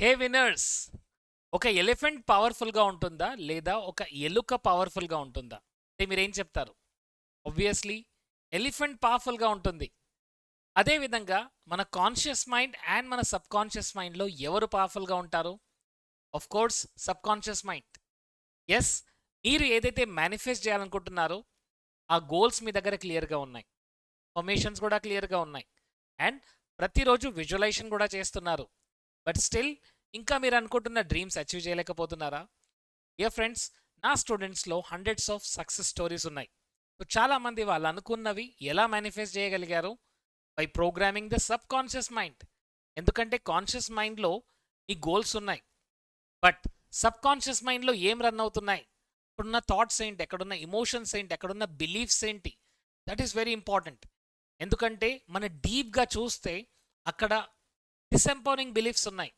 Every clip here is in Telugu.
హే విన్నర్స్! ఒక ఎలిఫెంట్ పవర్‌ఫుల్‌గా ఉంటుందా? లేదా ఒక ఎలుక పవర్‌ఫుల్‌గా ఉంటుందా? అంటే మీరేం చెప్తారు? ఆబ్వియస్‌లీ ఎలిఫెంట్ పవర్‌ఫుల్‌గా ఉంటుంది. అదే విధంగా మన కాన్షియస్ మైండ్ అండ్ మన సబ్‌కాన్షియస్ మైండ్‌లో ఎవరు పవర్‌ఫుల్‌గా ఉంటారు? Of course subconscious mind. Yes, మీరు ఏదైతే మేనిఫెస్ట్ చేయాలనుకుంటున్నారో, ఆ గోల్స్ మీ దగ్గర క్లియర్‌గా ఉన్నాయి. ఫర్మేషన్స్ కూడా క్లియర్‌గా ఉన్నాయి. అండ్ ప్రతిరోజు విజువలైజేషన్ కూడా చేస్తున్నారు. బట్ స్టిల్ ఇంకా మీరు అనుకుంటున్న డ్రీమ్స్ అచీవ్ చేయలేకపోతున్నారా? డియర్ ఫ్రెండ్స్, నా స్టూడెంట్స్‌లో హండ్రెడ్స్ ఆఫ్ సక్సెస్ స్టోరీస్ ఉన్నాయి. సో చాలామంది వాళ్ళు అనుకున్నవి ఎలా మేనిఫెస్ట్ చేయగలిగారు? By programming the subconscious mind. ఎందుకంటే కాన్షియస్ మైండ్‌లో మీ గోల్స్ ఉన్నాయి. బట్ సబ్‌కాన్షియస్ మైండ్‌లో ఏం రన్ అవుతున్నాయి? ఇప్పుడున్న థాట్స్ ఏంటి? ఎక్కడున్న ఎమోషన్స్ ఏంటి? ఎక్కడున్న బిలీఫ్స్ ఏంటి? That is very important. ఎందుకంటే మన డీప్‌గా చూస్తే అక్కడ డిసెంపవరింగ్ బిలీఫ్స్ ఉన్నాయి.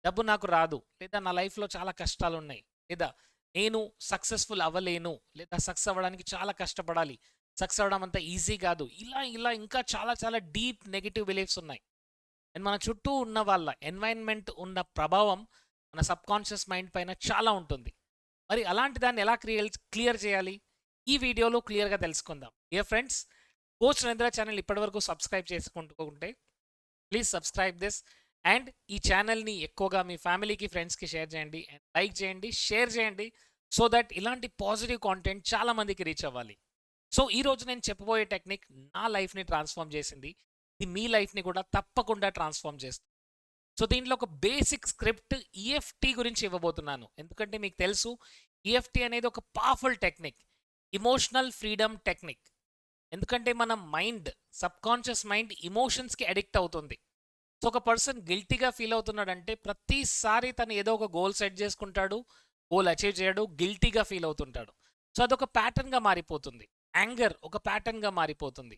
డబ్బు నాకు రాదు, లేదా నా లైఫ్‌లో చాలా కష్టాలున్నాయి, లేదా నేను సక్సెస్‌ఫుల్ అవ్వలేను, లేదా సక్సెస్ అవ్వడానికి చాలా కష్టపడాలి, సక్సెస్ అవ్వడం అంత ఈజీ కాదు. ఇలా ఇంకా చాలా చాలా డీప్ నెగెటివ్ బిలీఫ్స్ ఉన్నాయి. అండ్ మన చుట్టూ ఉన్న వాళ్ళ ఎన్వైరన్మెంట్ ఉన్న ప్రభావం మన సబ్‌కాన్షియస్ మైండ్ పైన చాలా ఉంటుంది. మరి అలాంటి దాన్ని ఎలా క్లియర్ చేయాలి? ఈ వీడియోలో క్లియర్‌గా తెలుసుకుందాం. Dear friends, coach Narendra channel ఇప్పటివరకు సబ్స్క్రైబ్ చేసుకుంటుంటే ప్లీజ్ సబ్స్క్రైబ్ దిస్. అండ్ ఈ ఛానల్ని ఎక్కువగా మీ ఫ్యామిలీకి, ఫ్రెండ్స్కి షేర్ చేయండి, అండ్ లైక్ చేయండి, షేర్ చేయండి, సో దట్ ఇలాంటి పాజిటివ్ కాంటెంట్ చాలా మందికి రీచ్ అవ్వాలి. సో ఈ రోజు నేను చెప్పబోయే టెక్నిక్ నా లైఫ్ని ట్రాన్స్ఫార్మ్ చేసింది. ఇది మీ లైఫ్ని కూడా తప్పకుండా ట్రాన్స్ఫార్మ్ చేస్తుంది. సో దీంట్లో ఒక బేసిక్ స్క్రిప్ట్ ఈఎఫ్టీ గురించి ఇవ్వబోతున్నాను. ఎందుకంటే మీకు తెలుసు, ఈఎఫ్టీ అనేది ఒక powerful technique, emotional freedom technique. ఎందుకంటే మన మైండ్, సబ్కాన్షియస్ మైండ్ ఇమోషన్స్కి అడిక్ట్ అవుతుంది. సో ఒక పర్సన్ గిల్టీగా ఫీల్ అవుతున్నాడంటే ప్రతిసారి తను ఏదో ఒక గోల్ సెట్ చేసుకుంటాడు, గోల్ అచీవ్ చేయడు, గిల్టీగా ఫీల్ అవుతుంటాడు. సో అదొక ప్యాటర్న్గా మారిపోతుంది. యాంగర్ ఒక ప్యాటర్న్గా మారిపోతుంది.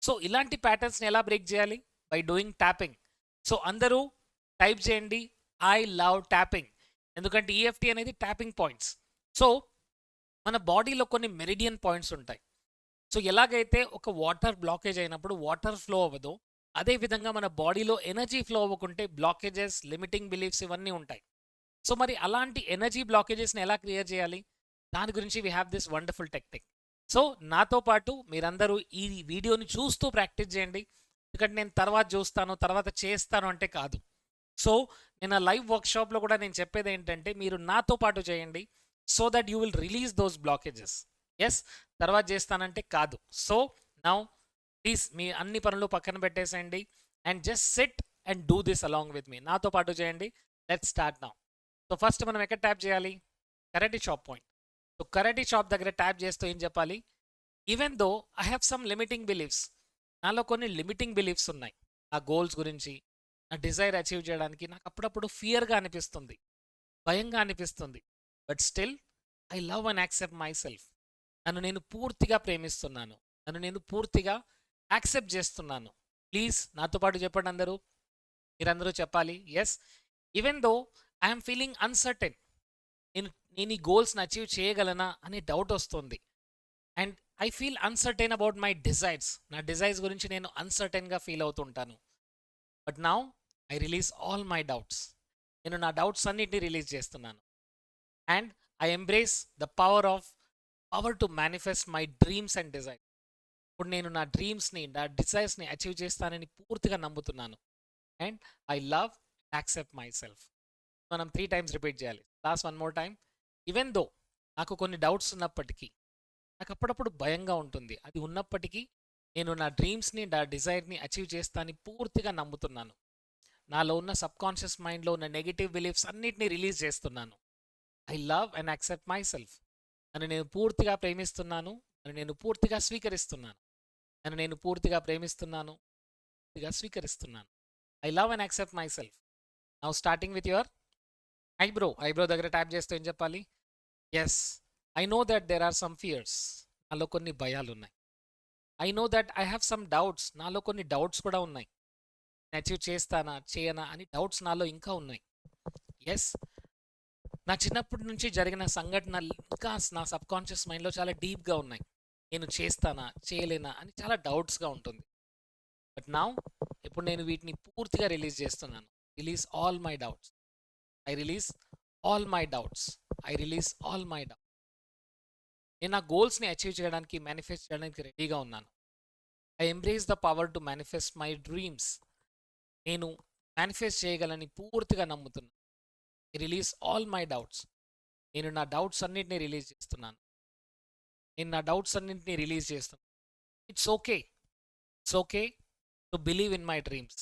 సో ఇలాంటి ప్యాటర్న్స్ని ఎలా బ్రేక్ చేయాలి? By doing tapping. సో అందరూ టైప్ చేయండి, ఐ లవ్ ట్యాపింగ్. ఎందుకంటే ఈఎఫ్టీ అనేది ట్యాపింగ్ పాయింట్స్. సో మన బాడీలో కొన్ని మెరిడియన్ పాయింట్స్ ఉంటాయి. సో ఎలాగైతే ఒక వాటర్ బ్లాకేజ్ అయినప్పుడు వాటర్ ఫ్లో అవ్వదో, అదే విధంగా మన బాడీలో ఎనర్జీ ఫ్లో అవ్వకుంటే బ్లాకేజెస్, లిమిటింగ్ బిలీఫ్స్ ఇవన్నీ ఉంటాయి. సో మరి అలాంటి ఎనర్జీ బ్లాకేజెస్ని ఎలా క్లియర్ చేయాలి? దాని గురించి we have this wonderful technique. So నాతో పాటు మీరందరూ ఈ వీడియోని చూస్తూ ప్రాక్టీస్ చేయండి. ఎందుకంటే నేను తర్వాత చూస్తాను, తర్వాత చేస్తాను అంటే కాదు. సో నేను ఆ లైవ్ వర్క్షాప్లో కూడా నేను చెప్పేది ఏంటంటే మీరు నాతో పాటు చేయండి, so that you will release those blockages. Yes, తర్వాత చేస్తానంటే కాదు. సో నౌ ప్లీజ్ మీ అన్ని పనులు పక్కన పెట్టేసేయండి and just sit and do this along with me. నాతో పాటు చేయండి. Let's start now. So first మనం ఎక్కడ ట్యాప్ చేయాలి? Karate chop point. So karate chop దగ్గర ట్యాప్ చేస్తూ ఏం చెప్పాలి? Even though I have some limiting beliefs, నాలో కొన్ని లిమిటింగ్ బిలీఫ్స్ ఉన్నాయి. ఆ గోల్స్ గురించి, నా డిజైర్ అచీవ్ చేయడానికి నాకు అప్పుడప్పుడు ఫియర్గా అనిపిస్తుంది, భయంగా అనిపిస్తుంది. But still I love and accept my self. నన్ను నేను పూర్తిగా ప్రేమిస్తున్నాను, నన్ను నేను పూర్తిగా యాక్సెప్ట్ చేస్తున్నాను. ప్లీజ్ నాతో పాటు చెప్పండి అందరూ. మీరందరూ చెప్పాలి, yes, even though I'm feeling uncertain. నేను నేను ఈ గోల్స్ని అచీవ్ చేయగలనా అనే డౌట్ వస్తుంది. And I feel uncertain about my desires. నా డిజైర్స్ గురించి నేను అన్సర్టైన్గా ఫీల్ అవుతుంటాను. But now I release all my doubts. నేను నా డౌట్స్ అన్నిటిని రిలీజ్ చేస్తున్నాను. And I embrace the power to manifest my dreams and desire. ఇప్పుడు నేను నా డ్రీమ్స్ని, నా డిజైర్స్ని అచీవ్ చేస్తానని పూర్తిగా నమ్ముతున్నాను. And I love, accept my self. మనం 3 టైమ్స్ రిపీట్ చేయాలి. Last one more time. Even though నాకు కొన్ని డౌట్స్ ఉన్నప్పటికీ, నాకు అప్పుడప్పుడు భయంగా ఉంటుంది, అది ఉన్నప్పటికీ నేను నా డ్రీమ్స్ని, నా డిజైర్ని అచీవ్ చేస్తానని పూర్తిగా నమ్ముతున్నాను. నాలో ఉన్న సబ్కాన్షియస్ మైండ్లో ఉన్న నెగిటివ్ బిలీఫ్స్ అన్నిటిని రిలీజ్ చేస్తున్నాను. I love and accept my self. నన్ను నేను పూర్తిగా ప్రేమిస్తున్నాను, నన్ను నేను పూర్తిగా స్వీకరిస్తున్నాను. నన్ను నేను పూర్తిగా ప్రేమిస్తున్నాను, పూర్తిగా స్వీకరిస్తున్నాను. I love and accept myself. Now starting with your eyebrow దగ్గర ట్యాప్ చేస్తూ ఏం చెప్పాలి? Yes, I know that there are some fears. నాలో కొన్ని భయాలు ఉన్నాయి. I know that I have some doubts. నాలో కొన్ని డౌట్స్ కూడా ఉన్నాయి. అచీవ్ చేస్తానా, చేయనా అని డౌట్స్ నాలో ఇంకా ఉన్నాయి. ఎస్, నా చిన్నప్పటి నుంచి జరిగిన సంఘటనలు ఇంకా నా సబ్కాన్షియస్ మైండ్లో చాలా డీప్గా ఉన్నాయి. నేను చేస్తానా, చేయలేనా అని చాలా డౌట్స్గా ఉంటుంది. బట్ నౌ ఇప్పుడు నేను వీటిని పూర్తిగా రిలీజ్ చేస్తున్నాను. Release all my doubts. I release all my doubts. I release all my doubt. నేను నా గోల్స్ని అచీవ్ చేయడానికి, మేనిఫెస్ట్ చేయడానికి రెడీగా ఉన్నాను. I embrace the power to manifest my dreams. నేను మేనిఫెస్ట్ చేయగలని పూర్తిగా నమ్ముతున్నాను. I release all my doubts. నేను నా డౌట్స్ అన్నింటినీ రిలీజ్ చేస్తున్నాను. నేను నా డౌట్స్ అన్నింటినీ రిలీజ్ చేస్తున్నాను. It's okay. It's okay to believe in my dreams.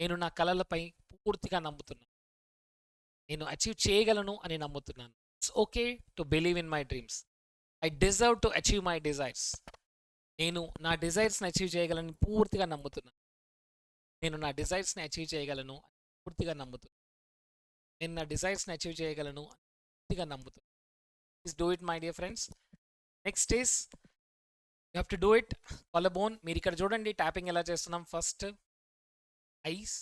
నేను నా కలలపై పూర్తిగా నమ్ముతున్నాను. నేను అచీవ్ చేయగలను అని నమ్ముతున్నాను. It's okay to believe in my dreams. I deserve to achieve my desires. నేను నా డిజైర్స్ని అచీవ్ చేయగలని పూర్తిగా నమ్ముతున్నాను. నేను నా డిజైర్స్ని అచీవ్ చేయగలను అని పూర్తిగా నమ్ముతున్నాను. నేను నా డిజైర్స్ని అచీవ్ చేయగలను అని పూర్తిగా నమ్ముతున్నాను. Please do it my dear friends. Next is you have to do it collarbone. మీరు ఇక్కడ చూడండి ట్యాపింగ్ ఎలా చేస్తున్నాం. First eyes,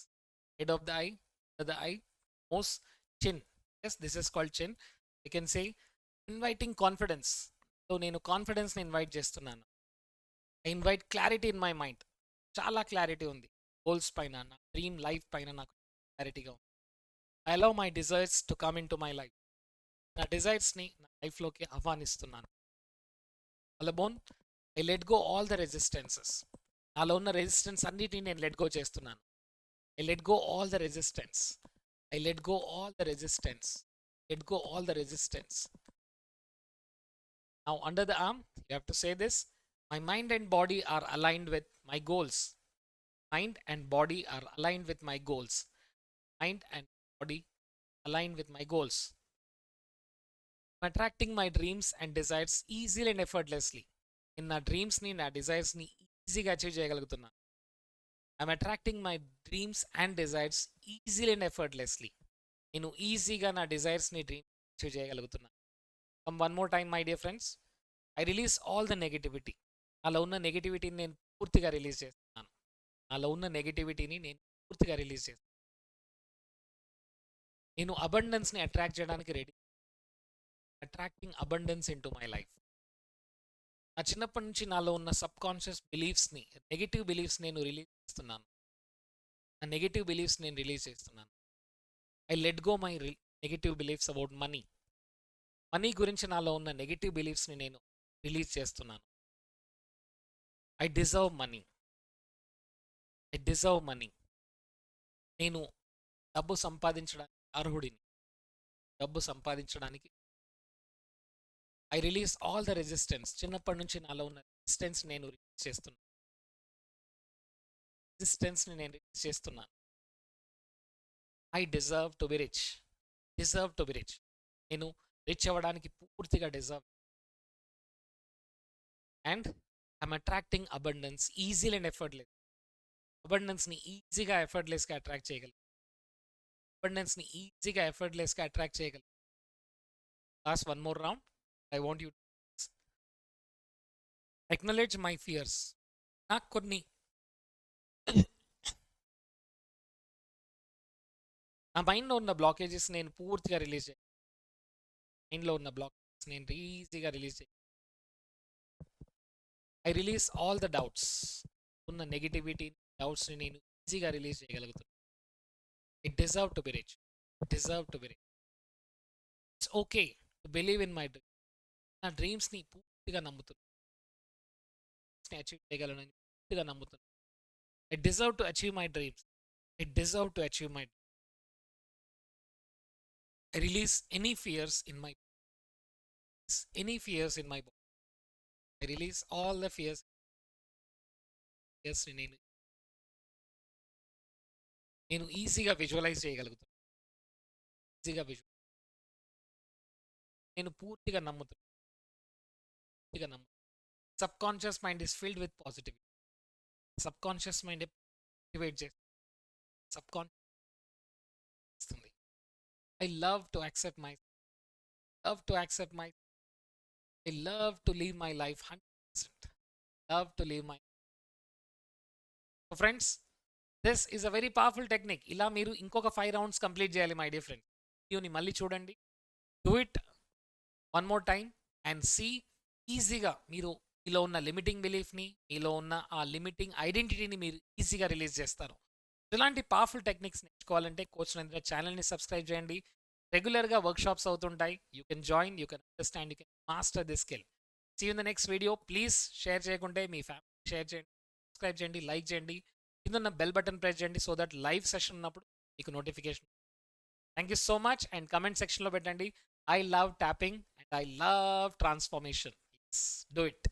head of the eye, the eye, nose, chin. Yes, this is called chin. You can say inviting confidence. So నేను కాన్ఫిడెన్స్ని ఇన్వైట్ చేస్తున్నాను. I invite clarity in my mind. చాలా క్లారిటీ ఉంది గోల్స్ పైన, నా డ్రీమ్ లైఫ్ పైన నాకు క్లారిటీగా ఉంది. I allow my desires to come into my life. నా డిజైర్స్ని నా లైఫ్లోకి ఆహ్వానిస్తున్నాను. Collarbone I let go all the resistances. నాలో ఉన్న రెసిస్టెన్స్ అన్నిటిని నేను లెట్ గో చేస్తున్నాను. I let go all the resistance. I let go all the resistance. Let go all the resistance. Now under the arm, you have to say this. My mind and body are aligned with my goals. Mind and body are aligned with my goals. Mind and body aligned with my goals. I'm attracting my dreams and desires easily and effortlessly. In నా డ్రీమ్స్ని, నా డిజైర్స్ని ఈజీగా అచీవ్ చేయగలుగుతున్నాను. I'm attracting my dreams and desires easily and effortlessly. నేను ఈజీగా నా డిజైర్స్ని డ్రీమ్ అచీవ్ చేయగలుగుతున్నాను. One more time my dear friends. I release all the negativity. నాలో ఉన్న నెగిటివిటీని నేను పూర్తిగా రిలీజ్ చేస్తున్నాను. నాలో ఉన్న నెగిటివిటీని నేను పూర్తిగా రిలీజ్ చేస్తాను. నేను అబండెన్స్ని అట్రాక్ట్ చేయడానికి ready. Attracting abundance in to my life. నా చిన్నప్పటి నుంచి నాలో ఉన్న సబ్ కాన్షియస్ బిలీఫ్స్ని, నెగిటివ్ బిలీఫ్స్ నేను రిలీజ్ చేస్తున్నాను. నా నెగిటివ్ బిలీఫ్స్ నేను రిలీజ్ చేస్తున్నాను. I let go my negative beliefs about money. Money గురించి నాలో ఉన్న నెగిటివ్ బిలీఫ్స్ని నేను రిలీజ్ చేస్తున్నాను. I deserve money. I deserve money. నేను డబ్బు సంపాదించడానికి అర్హుడిని. డబ్బు సంపాదించడానికి I release all the resistance. చిన్నప్పటి నుంచి నాలో ఉన్న రెసిస్టెన్స్ నేను రిలీజ్ చేస్తున్నాను. రెసిస్టెన్స్ని నేను రిలీజ్ చేస్తున్నాను. I deserve to be rich. Deserve to be rich. నేను రిచ్ అవ్వడానికి పూర్తిగా deserve. And I'm attracting abundance easily and effortless. అబండెన్స్ని ఈజీగా ఎఫర్ట్లెస్గా అట్రాక్ట్ చేయగలను. అబండెన్స్ని ఈజీగా ఎఫర్ట్లెస్గా అట్రాక్ట్ చేయగలను. Last one more round. I want you to acknowledge my fears. నాకు కొన్ని నా మైండ్లో ఉన్న బ్లాకేజెస్ నేను పూర్తిగా రిలీజ్ చేయాలి. మైండ్లో ఉన్న బ్లాకేజెస్ నేను ఈజీగా రిలీజ్ చేయాలి. I release all the doubts. ఉన్న నెగిటివిటీ డౌట్స్ని నేను ఈజీగా రిలీజ్ చేయగలుగుతాను. I deserve to be rich. Deserve to be rich. It's okay to believe in my dream. నా డ్రీమ్స్ని పూర్తిగా నమ్ముతున్నాను. అచీవ్ చేయగలనని పూర్తిగా నమ్ముతున్నాను. I deserve to achieve my dreams. I deserve to achieve my. I release any fears in my body. I release all the fears. నేను ఈజీగా విజువలైజ్ చేయగలుగుతాను. ఈజీగా నేను పూర్తిగా నమ్ముతున్నాను. Subconscious mind is filled with positivity. Subconscious mind activate చేస్తుంది. Subconscious. I love to accept my. I love to live my life 100%. Love to live my. Friends, this is a very powerful technique. ఇలా మీరు ఇంకొక 5 రౌండ్స్ కంప్లీట్ చేయాలి మై డియర్ ఫ్రెండ్స్. వీడియోని మళ్ళీ చూడండి. Do it one more time and see ఈజీగా మీరు మీలో ఉన్న లిమిటింగ్ బిలీఫ్ని, మీలో ఉన్న ఆ లిమిటింగ్ ఐడెంటిటీని మీరు ఈజీగా రిలీజ్ చేస్తారు. ఇలాంటి పవర్ఫుల్ టెక్నిక్స్ నేర్చుకోవాలంటే కోచ్ నరేంద్ర ఛానల్ని సబ్స్క్రైబ్ చేయండి. రెగ్యులర్గా వర్క్షాప్స్ అవుతుంటాయి. You can join, you can understand, you can master this skill. See in the next video. Please share చేయకుంటే మీ ఫ్యామిలీ షేర్ చేయండి, సబ్స్క్రైబ్ చేయండి, లైక్ చేయండి, కింద ఉన్న బెల్ బటన్ ప్రెస్ చేయండి సో దట్ లైవ్ సెషన్ ఉన్నప్పుడు మీకు notification. Thank you so much. And comment సెక్షన్లో పెట్టండి, I love tapping and I love transformation. Do it.